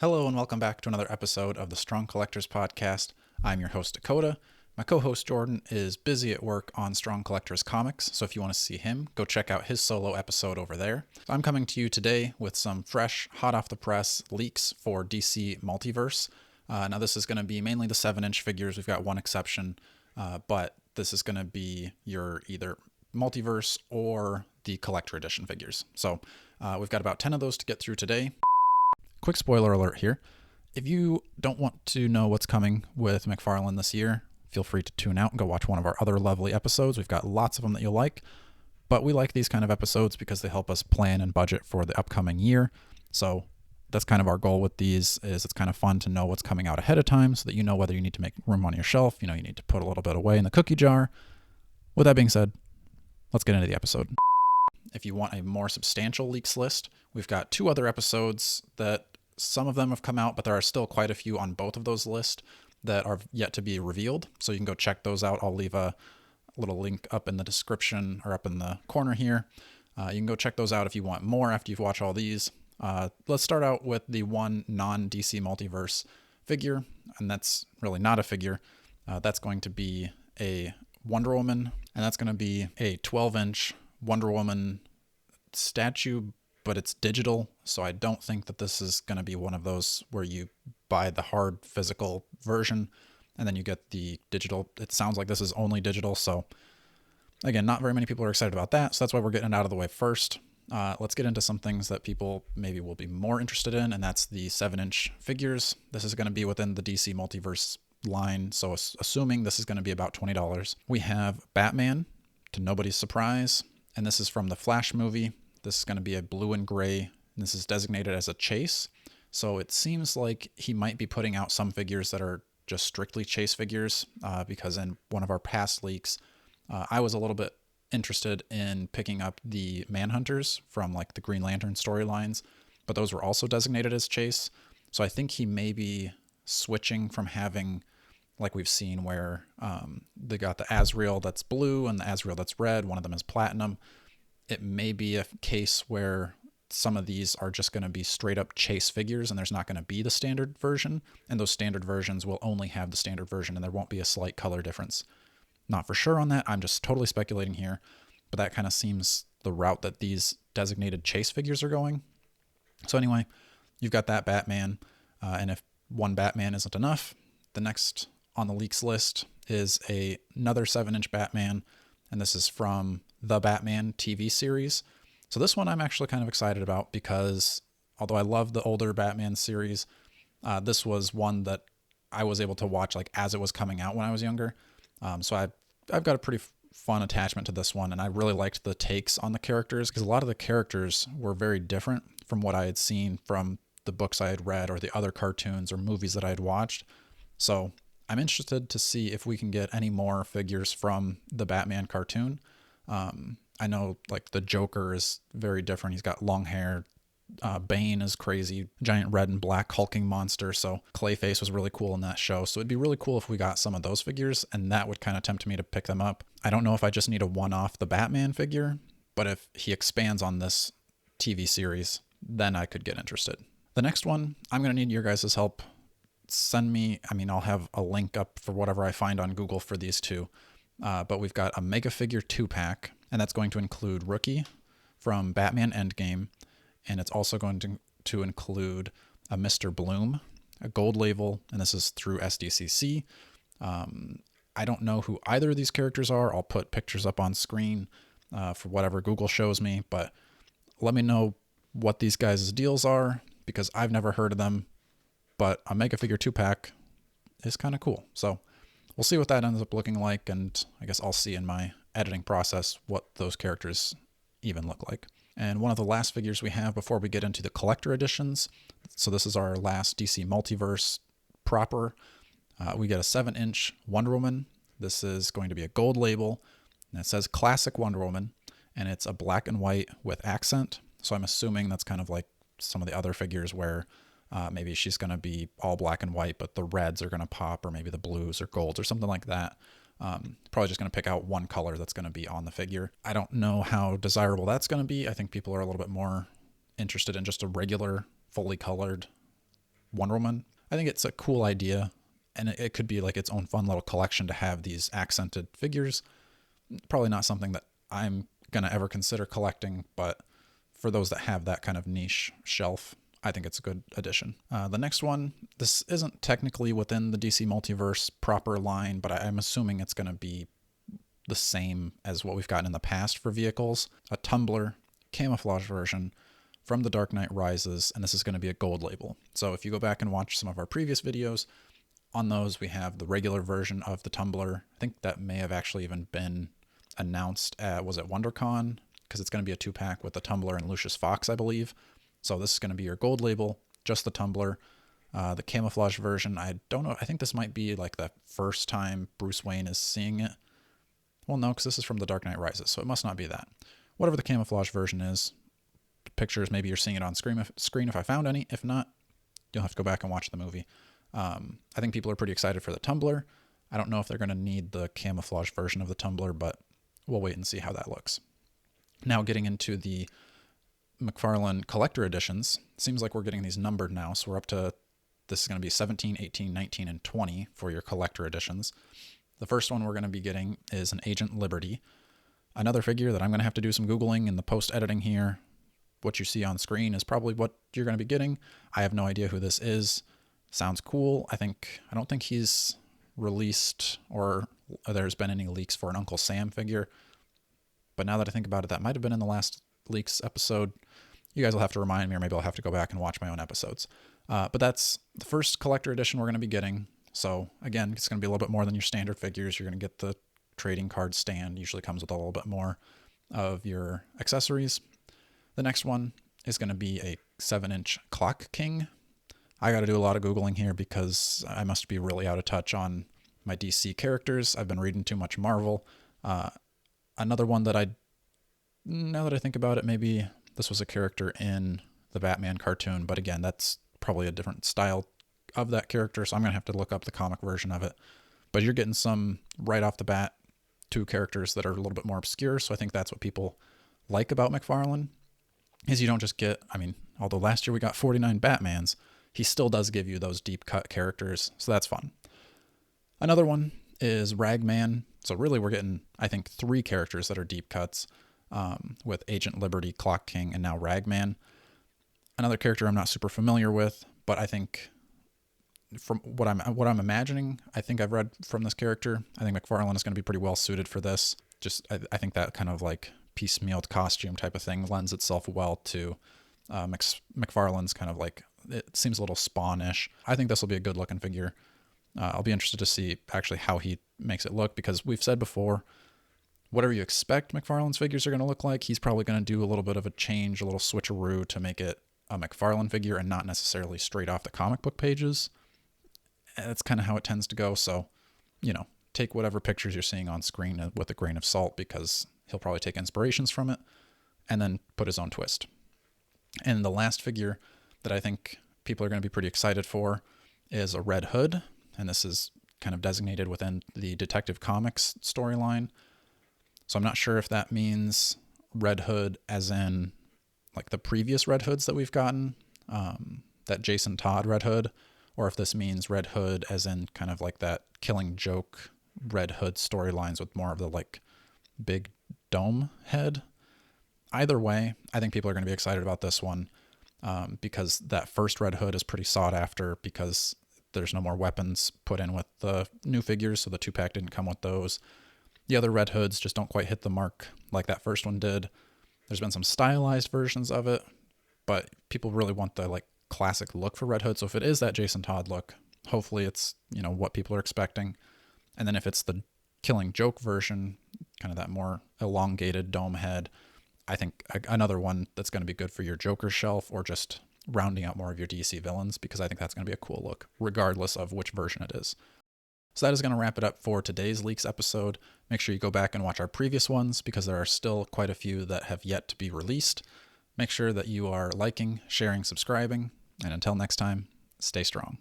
Hello and welcome back to another episode of the Strong Collectors Podcast. I'm your host, Dakota. My co-host, Jordan, is busy at work on Strong Collectors Comics, so if you want to see him, go check out his solo episode over there. So I'm coming to you today with some fresh, hot-off-the-press leaks for DC Multiverse. Now this is going to be mainly the 7-inch figures. We've got one exception, but this is going to be your either Multiverse or the Collector Edition figures. So we've got about 10 of those to get through today. Quick spoiler alert here. If you don't want to know what's coming with McFarlane this year, feel free to tune out and go watch one of our other lovely episodes. We've got lots of them that you'll like, but we like these kind of episodes because they help us plan and budget for the upcoming year. So that's kind of our goal with these. Is it's kind of fun to know what's coming out ahead of time so that you know whether you need to make room on your shelf, you need to put a little bit away in the cookie jar. With that being said, let's get into the episode. If you want a more substantial leaks list, we've got 2 other episodes that some of them have come out, but there are still quite a few on both of those lists that are yet to be revealed. So you can go check those out. I'll leave a little link up in the description or up in the corner here. You can go check those out if you want more after you've watched all these. Let's start out with the one non-DC Multiverse figure, and that's really not a figure. That's going to be a Wonder Woman, and that's going to be a 12-inch Wonder Woman statue, but it's digital, so I don't think that this is going to be one of those where you buy the hard physical version and then you get the digital. It sounds like this is only digital, so again, not very many people are excited about that, so that's why we're getting it out of the way first. Let's get into some things that people maybe will be more interested in, and that's the 7-inch figures. This is going to be within the DC Multiverse line, so assuming this is going to be about $20. We have Batman, to nobody's surprise, and this is from the Flash movie. This is going to be a blue and gray, and this is designated as a chase. So it seems like he might be putting out some figures that are just strictly chase figures, because in one of our past leaks, I was a little bit interested in picking up the Manhunters from like the Green Lantern storylines, but those were also designated as chase. So I think he may be switching from having, like we've seen where they got the Azrael that's blue and the Azrael that's red. One of them is platinum. It may be a case where some of these are just going to be straight up chase figures and there's not going to be the standard version, and those standard versions will only have the standard version and there won't be a slight color difference. Not for sure on that. I'm just totally speculating here, but that kind of seems the route that these designated chase figures are going. So anyway, you've got that Batman, and if one Batman isn't enough, the next on the leaks list is another 7-inch Batman, and this is from the Batman TV series. So this one I'm actually kind of excited about because although I love the older Batman series, this was one that I was able to watch like as it was coming out when I was younger. So I've got a pretty fun attachment to this one, and I really liked the takes on the characters because a lot of the characters were very different from what I had seen from the books I had read or the other cartoons or movies that I had watched. So I'm interested to see if we can get any more figures from the Batman cartoon. I know like the Joker is very different. He's got long hair. Bane is crazy, giant red and black hulking monster. So Clayface was really cool in that show. So it'd be really cool if we got some of those figures, and that would kind of tempt me to pick them up. I don't know if I just need a one-off the Batman figure, but if he expands on this TV series, then I could get interested. The next one, I'm going to need your guys' help. Send me, I'll have a link up for whatever I find on Google for these two. But we've got a Mega Figure 2-pack, and that's going to include Rookie from Batman Endgame, and it's also going to include a Mr. Bloom, a gold label, and this is through SDCC. I don't know who either of these characters are. I'll put pictures up on screen for whatever Google shows me, but let me know what these guys' deals are because I've never heard of them, but a Mega Figure 2-pack is kind of cool. So we'll see what that ends up looking like, and I guess I'll see in my editing process what those characters even look like. And one of the last figures we have before we get into the collector editions, so this is our last DC Multiverse proper, we get a 7-inch Wonder Woman. This is going to be a gold label, and it says Classic Wonder Woman, and it's a black and white with accent. So I'm assuming that's kind of like some of the other figures where maybe she's going to be all black and white, but the reds are going to pop, or maybe the blues or golds or something like that. Probably just going to pick out one color that's going to be on the figure. I don't know how desirable that's going to be. I think people are a little bit more interested in just a regular, fully colored Wonder Woman. I think it's a cool idea, and it could be like its own fun little collection to have these accented figures. Probably not something that I'm going to ever consider collecting, but for those that have that kind of niche shelf, I think it's a good addition. The next one, this isn't technically within the DC Multiverse proper line, but I'm assuming it's going to be the same as what we've gotten in the past for vehicles. A tumbler, camouflage version from The Dark Knight Rises, and this is going to be a gold label. So if you go back and watch some of our previous videos, on those we have the regular version of the tumbler. I think that may have actually even been announced at, was it WonderCon? Because it's going to be a 2-pack with the tumbler and Lucius Fox, I believe. So this is going to be your gold label, just the tumbler. The camouflage version, I don't know. I think this might be like the first time Bruce Wayne is seeing it. Well, no, because this is from The Dark Knight Rises, so it must not be that. Whatever the camouflage version is, pictures, maybe you're seeing it on screen if I found any. If not, you'll have to go back and watch the movie. I think people are pretty excited for the tumbler. I don't know if they're going to need the camouflage version of the tumbler, but we'll wait and see how that looks. Now getting into the McFarlane collector editions, seems like we're getting these numbered now, so we're up to, this is going to be 17, 18, 19, and 20 for your collector editions. The first one we're going to be getting is an Agent Liberty, another figure that I'm going to have to do some Googling in the post-editing here. What you see on screen is probably what you're going to be getting. I have no idea who this is. Sounds cool. I don't think he's released or there's been any leaks for an Uncle Sam figure. But now that I think about it, that might have been in the last leaks episode. You guys will have to remind me, or maybe I'll have to go back and watch my own episodes. But that's the first collector edition we're going to be getting. So again, it's going to be a little bit more than your standard figures. You're going to get the trading card stand. Usually comes with a little bit more of your accessories. The next one is going to be a 7-inch Clock King. I got to do a lot of Googling here because I must be really out of touch on my DC characters. I've been reading too much Marvel. Another one that now that I think about it, maybe this was a character in the Batman cartoon, but again, that's probably a different style of that character, so I'm going to have to look up the comic version of it. But you're getting some, right off the bat, 2 characters that are a little bit more obscure, so I think that's what people like about McFarlane, is you don't just get, although last year we got 49 Batmans, he still does give you those deep cut characters, so that's fun. Another one is Ragman, so really we're getting, I think, 3 characters that are deep cuts, with Agent Liberty, Clock King, and now Ragman. Another character I'm not super familiar with, but I think from what I'm imagining, I think I've read from this character, I think McFarlane is going to be pretty well suited for this. Just I think that kind of like piecemealed costume type of thing lends itself well to McFarlane's kind of like, it seems a little Spawn-ish. I think this will be a good looking figure. I'll be interested to see actually how he makes it look, because we've said before, whatever you expect McFarlane's figures are going to look like, he's probably going to do a little bit of a change, a little switcheroo to make it a McFarlane figure and not necessarily straight off the comic book pages. That's kind of how it tends to go. So, take whatever pictures you're seeing on screen with a grain of salt, because he'll probably take inspirations from it and then put his own twist. And the last figure that I think people are going to be pretty excited for is a Red Hood. And this is kind of designated within the Detective Comics storyline. So I'm not sure if that means Red Hood as in like the previous Red Hoods that we've gotten, that Jason Todd Red Hood, or if this means Red Hood as in kind of like that Killing Joke Red Hood storylines with more of the like big dome head. Either way, I think people are going to be excited about this one, because that first Red Hood is pretty sought after because there's no more weapons put in with the new figures, so the 2-pack didn't come with those. The other Red Hoods just don't quite hit the mark like that first one did. There's been some stylized versions of it, but people really want the like classic look for Red Hood. So if it is that Jason Todd look, hopefully it's, what people are expecting. And then if it's the Killing Joke version, kind of that more elongated dome head, I think another one that's going to be good for your Joker shelf or just rounding out more of your DC villains, because I think that's going to be a cool look, regardless of which version it is. So that is going to wrap it up for today's Leaks episode. Make sure you go back and watch our previous ones, because there are still quite a few that have yet to be released. Make sure that you are liking, sharing, subscribing, and until next time, stay strong.